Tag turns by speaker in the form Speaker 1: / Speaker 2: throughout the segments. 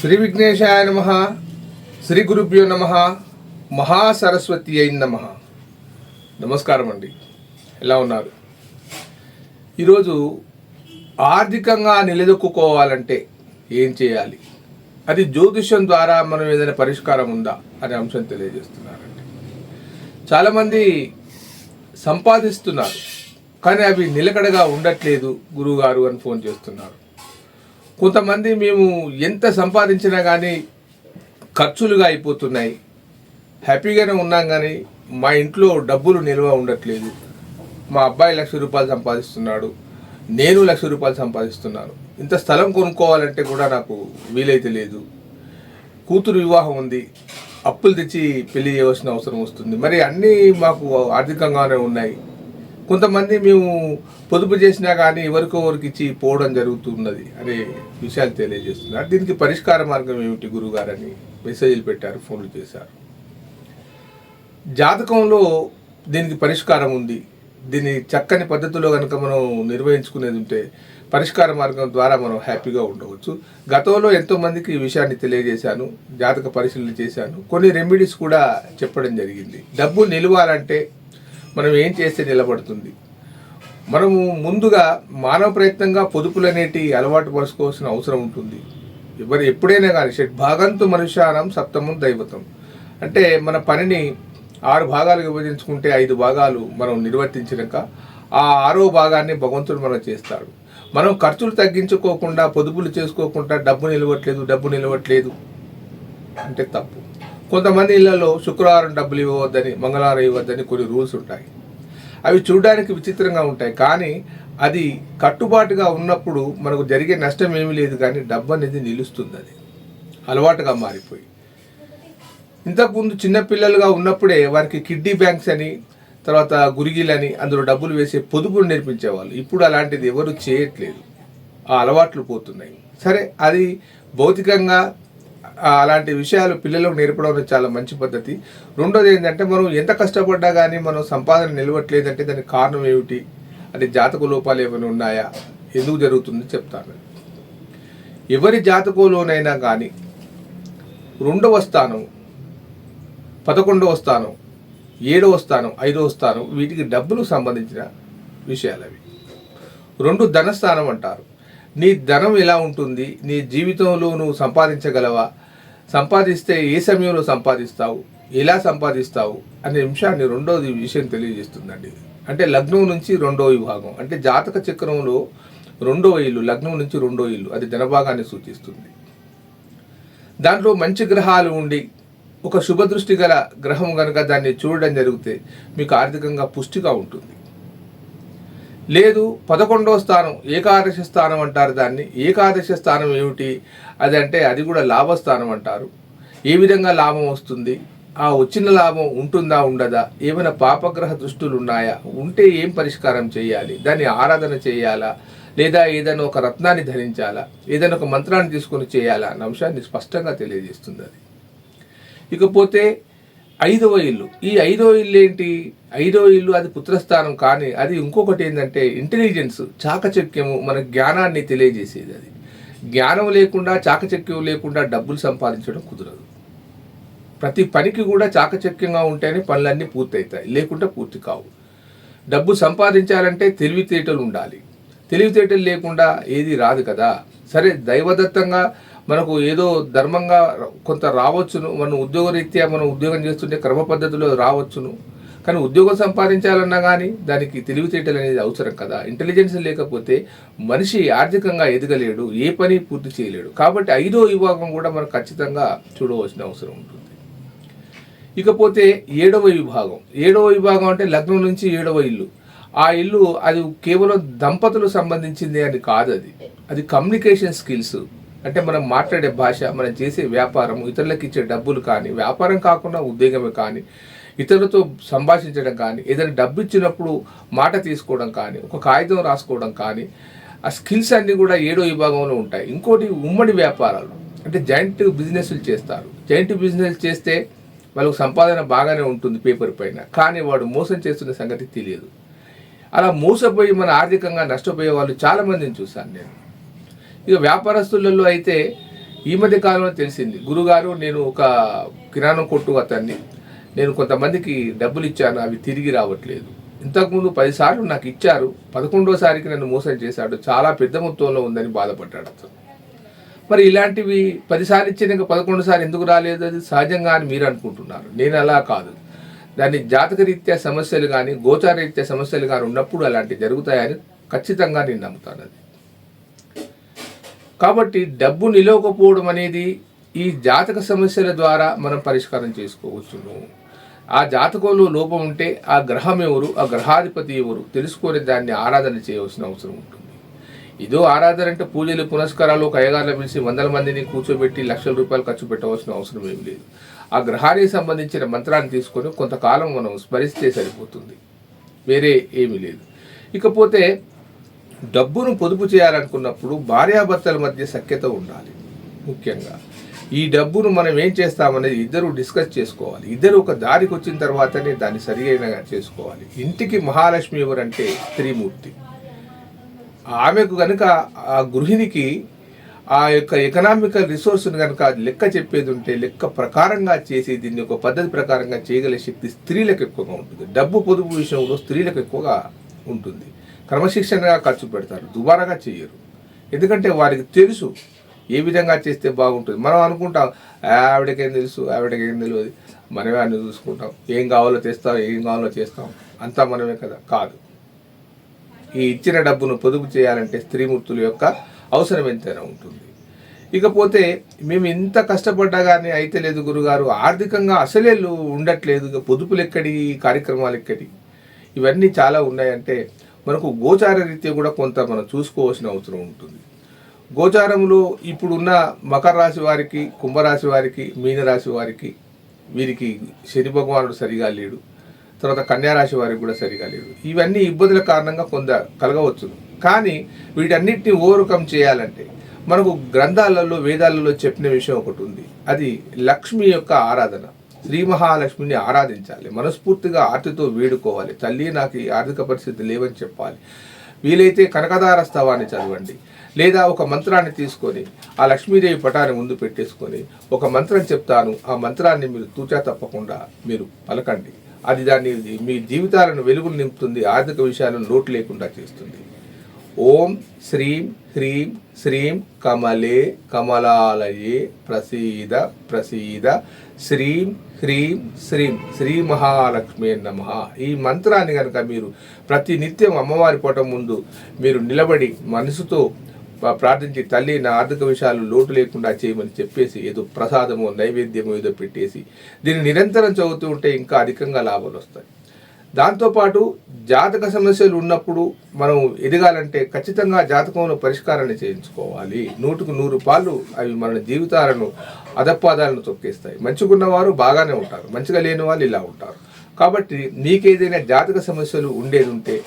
Speaker 1: శ్రీ విఘ్నేశాయ నమః. శ్రీ గురుభ్యో నమః. మహాసరస్వతి అయిన నమః. నమస్కారం అండి, ఎలా ఉన్నారు? ఈరోజు ఆర్థికంగా నిలదొక్కుకోవాలంటే ఏం చేయాలి, అది జ్యోతిష్యం ద్వారా మనం ఏదైనా పరిష్కారం ఉందా అనే అంశం తెలియజేస్తున్నారండి. చాలామంది సంపాదిస్తున్నారు, కానీ అవి నిలకడగా ఉండట్లేదు గురువుగారు అని ఫోన్ చేస్తున్నారు. కొంతమంది మేము ఎంత సంపాదించినా కానీ ఖర్చులుగా అయిపోతున్నాయి, హ్యాపీగానే ఉన్నాం కానీ మా ఇంట్లో డబ్బులు నిల్వ ఉండట్లేదు, మా అబ్బాయి 1,00,000 రూపాయలు సంపాదిస్తున్నాడు, నేను 1,00,000 రూపాయలు సంపాదిస్తున్నాను, ఇంత స్థలం కొనుక్కోవాలంటే కూడా నాకు వీలైతే లేదు, కూతురు వివాహం ఉంది, అప్పులు తెచ్చి పెళ్లి చేయవలసిన అవసరం వస్తుంది, మరి అన్నీ మాకు ఆర్థికంగానే ఉన్నాయి. కొంతమంది మేము పొదుపు చేసినా కానీ ఎవరికొవరికి ఇచ్చి పోవడం జరుగుతున్నది అనే విషయాలు తెలియజేస్తున్నారు. దీనికి పరిష్కార మార్గం ఏమిటి గురుగారని మెసేజ్లు పెట్టారు, ఫోన్లు చేశారు. జాతకంలో దీనికి పరిష్కారం ఉంది. దీన్ని చక్కని పద్ధతిలో కనుక మనం నిర్వహించుకునేది ఉంటే పరిష్కార మార్గం ద్వారా మనం హ్యాపీగా ఉండవచ్చు. గతంలో ఎంతోమందికి ఈ విషయాన్ని తెలియజేశాను, జాతక పరిశీలన చేశాను, కొన్ని రెమెడీస్ కూడా చెప్పడం జరిగింది. డబ్బు నిలవాలంటే మనం ఏం చేస్తే నిలబడుతుంది? మనము ముందుగా మానవ ప్రయత్నంగా పొదుపులు అనేటి అలవాటు పరుచుకోవాల్సిన అవసరం ఉంటుంది. ఎప్పుడైనా కానీ షడ్భాగంతు మనుష్యానం సప్తమం దైవతం అంటే మన పనిని 6 భాగాలు విభజించుకుంటే 5 భాగాలు మనం నిర్వర్తించినాక ఆ 6వ భాగాన్ని భగవంతుడు మనం చేస్తాడు. మనం ఖర్చులు తగ్గించుకోకుండా పొదుపులు చేసుకోకుండా డబ్బు నిలవట్లేదు అంటే తప్పు. కొంతమంది ఇళ్లలో శుక్రవారం డబ్బులు ఇవ్వవద్దని, మంగళవారం ఇవ్వద్దని కొన్ని రూల్స్ ఉంటాయి. అవి చూడడానికి విచిత్రంగా ఉంటాయి, కానీ అది కట్టుబాటుగా ఉన్నప్పుడు మనకు జరిగే నష్టం ఏమీ లేదు, కానీ డబ్బు అనేది నిలుస్తుంది. అది అలవాటుగా మారిపోయి ఇంతకుముందు చిన్నపిల్లలుగా ఉన్నప్పుడే వారికి కిడ్నీ బ్యాంక్స్ అని, తర్వాత గురిగిలని అందులో డబ్బులు వేసే పొదుపులు నేర్పించేవాళ్ళు. ఇప్పుడు అలాంటిది ఎవరు చేయట్లేదు, ఆ అలవాట్లు పోతున్నాయి. సరే, అది భౌతికంగా అలాంటి విషయాలు పిల్లలకు నేర్పడం చాలా మంచి పద్ధతి. రెండోది ఏంటంటే, మనం ఎంత కష్టపడ్డా కానీ మనం సంపాదన నిలవట్లేదంటే దానికి కారణం ఏమిటి, అంటే జాతక లోపాలు ఏమైనా ఉన్నాయా, ఎందుకు జరుగుతుందో చెప్తాను. ఎవరి జాతకంలోనైనా కానీ 2వ స్థానం, 11వ స్థానం, 7వ స్థానం, 5వ స్థానం, వీటికి డబ్బులకు సంబంధించిన విషయాలు అవి. 2 ధనస్థానం అంటారు. నీ ధనం ఎలా ఉంటుంది, నీ జీవితంలో నువ్వు సంపాదించగలవా, సంపాదిస్తే ఏ సమయంలో సంపాదిస్తావు, ఎలా సంపాదిస్తావు అనే అంశాన్ని 2వ విషయం తెలియజేస్తుందండి. అంటే లగ్నం నుంచి 2వ విభాగం, అంటే జాతక చక్రంలో 2వ ఇల్లు, లగ్నం నుంచి 2వ ఇల్లు, అది ధనభాగాన్ని సూచిస్తుంది. దాంట్లో మంచి గ్రహాలు ఉండి ఒక శుభదృష్టి గల గ్రహం కనుక దాన్ని చూడడం జరిగితే మీకు ఆర్థికంగా పుష్టిగా ఉంటుంది. లేదు, 11వ స్థానం ఏకాదశ స్థానం అంటారు దాన్ని. ఏకాదశ స్థానం ఏమిటి అది అంటే అది కూడా లాభస్థానం అంటారు. ఏ విధంగా లాభం వస్తుంది, ఆ వచ్చిన లాభం ఉంటుందా ఉండదా, ఏమైనా పాపగ్రహ దృష్టులు ఉన్నాయా, ఉంటే ఏం పరిష్కారం చేయాలి, దాన్ని ఆరాధన చేయాలా, లేదా ఏదైనా ఒక రత్నాన్ని ధరించాలా, ఏదైనా ఒక మంత్రాన్ని తీసుకొని చేయాలా అన్న అంశాన్ని స్పష్టంగా తెలియజేస్తుంది అది. ఇకపోతే 5వ ఇల్లు, ఈ 5వ ఇల్లు ఏంటి, 5వ ఇల్లు అది పుత్రస్థానం, కానీ అది ఇంకొకటి ఏంటంటే ఇంటెలిజెన్స్, చాకచక్యము, మన జ్ఞానాన్ని తెలియజేసేది. అది జ్ఞానం లేకుండా, చాకచక్యం లేకుండా డబ్బులు సంపాదించడం కుదరదు. ప్రతి పనికి కూడా చాకచక్యంగా ఉంటేనే పనులన్నీ పూర్తవుతాయి, లేకుంటే పూర్తి కావు. డబ్బు సంపాదించాలంటే తెలివితేటలు ఉండాలి, తెలివితేటలు లేకుండా ఏది రాదు కదా. సరే, దైవదత్తంగా మనకు ఏదో ధర్మంగా కొంత రావచ్చును, మనం ఉద్యోగరీత్యా మనం ఉద్యోగం చేస్తుంటే క్రమ పద్ధతిలో రావచ్చును, కానీ ఉద్యోగం సంపాదించాలన్నా కానీ దానికి తెలివితేటలు అనేది అవసరం కదా. ఇంటెలిజెన్స్ లేకపోతే మనిషి ఆర్థికంగా ఎదగలేడు, ఏ పని పూర్తి చేయలేడు. కాబట్టి 5వ విభాగం కూడా మనం ఖచ్చితంగా చూడవలసిన అవసరం ఉంటుంది. ఇకపోతే 7వ విభాగం, 7వ విభాగం అంటే లగ్నం నుంచి 7వ ఇల్లు. ఆ ఇల్లు అది కేవలం దంపతులకు సంబంధించింది అని కాదు, అది కమ్యూనికేషన్ స్కిల్స్, అంటే మనం మాట్లాడే భాష, మనం చేసే వ్యాపారం, ఇతరులకు ఇచ్చే డబ్బులు కానీ, వ్యాపారం కాకుండా ఉద్యోగమే కానీ, ఇతరులతో సంభాషించడం కానీ, ఏదైనా డబ్బు ఇచ్చినప్పుడు మాట తీసుకోవడం కానీ, ఒక కాగితం రాసుకోవడం కానీ, ఆ స్కిల్స్ అన్నీ కూడా 7వ విభాగంలో ఉంటాయి. ఇంకోటి ఉమ్మడి వ్యాపారాలు, అంటే జాయింట్ బిజినెస్లు చేస్తారు. జాయింట్ బిజినెస్ చేస్తే వాళ్ళకు సంపాదన బాగానే ఉంటుంది పేపర్ పైన, కానీ వాడు మోసం చేస్తున్న సంగతి తెలియదు. అలా మోసపోయి మన ఆర్థికంగా నష్టపోయే వాళ్ళు చాలామందిని చూశాను నేను. ఇక వ్యాపారస్తులలో అయితే ఈ మధ్య కాలంలో తెలిసింది, గురుగారు నేను ఒక కిరాణం కొట్టు అతన్ని, నేను కొంతమందికి డబ్బులు ఇచ్చాను, అవి తిరిగి రావట్లేదు. ఇంతకుముందు 10 సార్లు నాకు ఇచ్చారు, 11వ సారికి నన్ను మోసం చేశాడు, చాలా పెద్ద మొత్తంలో ఉందని బాధపడ్డాడు అతను. మరి ఇలాంటివి 10 సార్లు ఇచ్చాక 11సారి ఎందుకు రాలేదు? అది సహజంగా అని మీరు అనుకుంటున్నారు. నేను అలా కాదు. దాన్ని జాతకరీత్యా సమస్యలు కానీ గోచారరీత్యా సమస్యలు కానీ ఉన్నప్పుడు అలాంటివి జరుగుతాయని ఖచ్చితంగా నేను నమ్ముతాను. అది కాబట్టి డబ్బు నిలవకపోవడం అనేది ఈ జాతక సమస్యల ద్వారా మనం పరిష్కారం చేసుకోవచ్చును. ఆ జాతకంలో లోపం ఉంటే ఆ గ్రహం ఎవరు, ఆ గ్రహాధిపతి ఎవరు తెలుసుకొని దాన్ని ఆరాధన చేయవలసిన అవసరం ఉంటుంది. ఇదో ఆరాధన అంటే పూజలు పునస్కారాలు ఒక అయ్యగారులు పిలిచి 100 మందిని కూర్చోబెట్టి లక్షల రూపాయలు ఖర్చు పెట్టవలసిన అవసరం ఏమి లేదు. ఆ గ్రహానికి సంబంధించిన మంత్రాన్ని తీసుకొని కొంతకాలం మనం స్మరిస్తే సరిపోతుంది, వేరే ఏమీ లేదు. ఇకపోతే డబ్బును పొదుపు చేయాలనుకున్నప్పుడు భార్యాభర్తల మధ్య సఖ్యత ఉండాలి. ముఖ్యంగా ఈ డబ్బును మనం ఏం చేస్తామనేది ఇద్దరు డిస్కస్ చేసుకోవాలి. ఇద్దరు ఒక దారికి వచ్చిన తర్వాతనే దాన్ని సరిగా చేసుకోవాలి. ఇంటికి మహాలక్ష్మి ఎవరంటే స్త్రీమూర్తి. ఆమెకు కనుక ఆ గృహిణికి ఆ యొక్క ఎకనామికల్ రిసోర్స్ని కనుక లెక్క చెప్పేది ఉంటే లెక్క ప్రకారంగా చేసి దీన్ని ఒక పద్ధతి ప్రకారంగా చేయగల శక్తి స్త్రీలకు ఎక్కువగా ఉంటుంది. డబ్బు పొదుపు విషయంలో స్త్రీలకు ఎక్కువగా ఉంటుంది. క్రమశిక్షణగా ఖర్చు పెడతారు, దుబారాగా చేయరు. ఎందుకంటే వారికి తెలుసు ఏ విధంగా చేస్తే బాగుంటుంది. మనం అనుకుంటాం ఆవిడకేం తెలుసు, ఆవిడకేం తెలియదు, మనమే అన్ని చూసుకుంటాం, ఏం కావాలో తెస్తాం, ఏం కావాలో చేస్తాం, అంతా మనమే కదా. కాదు, ఈ ఇచ్చిన డబ్బును పొదుపు చేయాలంటే స్త్రీమూర్తుల యొక్క అవసరం ఎంతైనా ఉంటుంది. ఇకపోతే మేము ఇంత కష్టపడ్డా కానీ అయితే లేదు గురుగారు, ఆర్థికంగా అసలే ఉండట్లేదు, ఇక పొదుపులు ఎక్కడి, కార్యక్రమాలు ఎక్కడి, ఇవన్నీ చాలా ఉన్నాయంటే మనకు గోచార రీత్యా కూడా కొంత మనం చూసుకోవాల్సిన అవసరం ఉంటుంది. గోచారంలో ఇప్పుడున్న మకర రాశి వారికి, కుంభరాశి వారికి, మీనరాశి వారికి, వీరికి శని భగవానుడు సరిగా లేడు, తర్వాత కన్యారాశి వారికి కూడా సరిగా లేడు. ఇవన్నీ ఇబ్బందుల కారణంగా కొంత కలగవచ్చు. కానీ వీటన్నిటిని ఓవర్కమ్ చేయాలంటే మనకు గ్రంథాలలో వేదాలలో చెప్పిన విషయం ఒకటి ఉంది. అది లక్ష్మి యొక్క ఆరాధన. శ్రీ మహాలక్ష్మిని ఆరాధించాలి, మనస్ఫూర్తిగా ఆర్తితో వేడుకోవాలి. తల్లి నాకు ఈ ఆర్థిక పరిస్థితి లేవని చెప్పాలి. వీలైతే కనకదార స్తవాన్ని చదవండి, లేదా ఒక మంత్రాన్ని తీసుకొని ఆ లక్ష్మీదేవి పటాన్ని ముందు పెట్టేసుకొని ఒక మంత్రం చెప్తాను, ఆ మంత్రాన్ని మీరు తూచా తప్పకుండా మీరు పలకండి. అది దాన్ని మీ జీవితాలను వెలుగులు నింపుతుంది, ఆర్థిక విషయాలను లోటు లేకుండా చేస్తుంది. ఓం శ్రీం హ్రీం శ్రీం కమలే కమలాలయే ప్రసీద ప్రసీద శ్రీం హ్రీం శ్రీం శ్రీ మహాలక్ష్మి నమః. ఈ మంత్రాన్ని కనుక మీరు ప్రతి నిత్యం అమ్మవారి పటం ముందు మీరు నిలబడి మనసుతో ప్రార్థించి తల్లి నా ఆర్థిక విషయాలు లోటు లేకుండా చేయమని చెప్పేసి ఏదో ప్రసాదమో నైవేద్యమో ఏదో పెట్టేసి దీన్ని నిరంతరం చదువుతూ ఉంటే ఇంకా అధికంగా లాభాలు వస్తాయి. దాంతోపాటు జాతక సమస్యలు ఉన్నప్పుడు మనం ఎదగాలంటే ఖచ్చితంగా జాతకంలో పరిష్కారాన్ని చేయించుకోవాలి. 100కు 100 పాళ్ళు అవి మన జీవితాలను అధపాదాలను తొక్కేస్తాయి. మంచిగున్నవారు బాగానే ఉంటారు, మంచిగా లేని వాళ్ళు ఇలా ఉంటారు. కాబట్టి మీకేదైనా జాతక సమస్యలు ఉండేది ఉంటే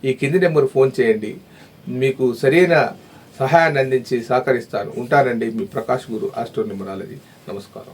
Speaker 1: ఈ కింది నెంబర్ ఫోన్ చేయండి, మీకు సరైన సహాయాన్ని అందించి సహకరిస్తాను. ఉంటానండి, మీ ప్రకాష్ గురు, ఆస్ట్రో న్యూమరాలజీ. నమస్కారం.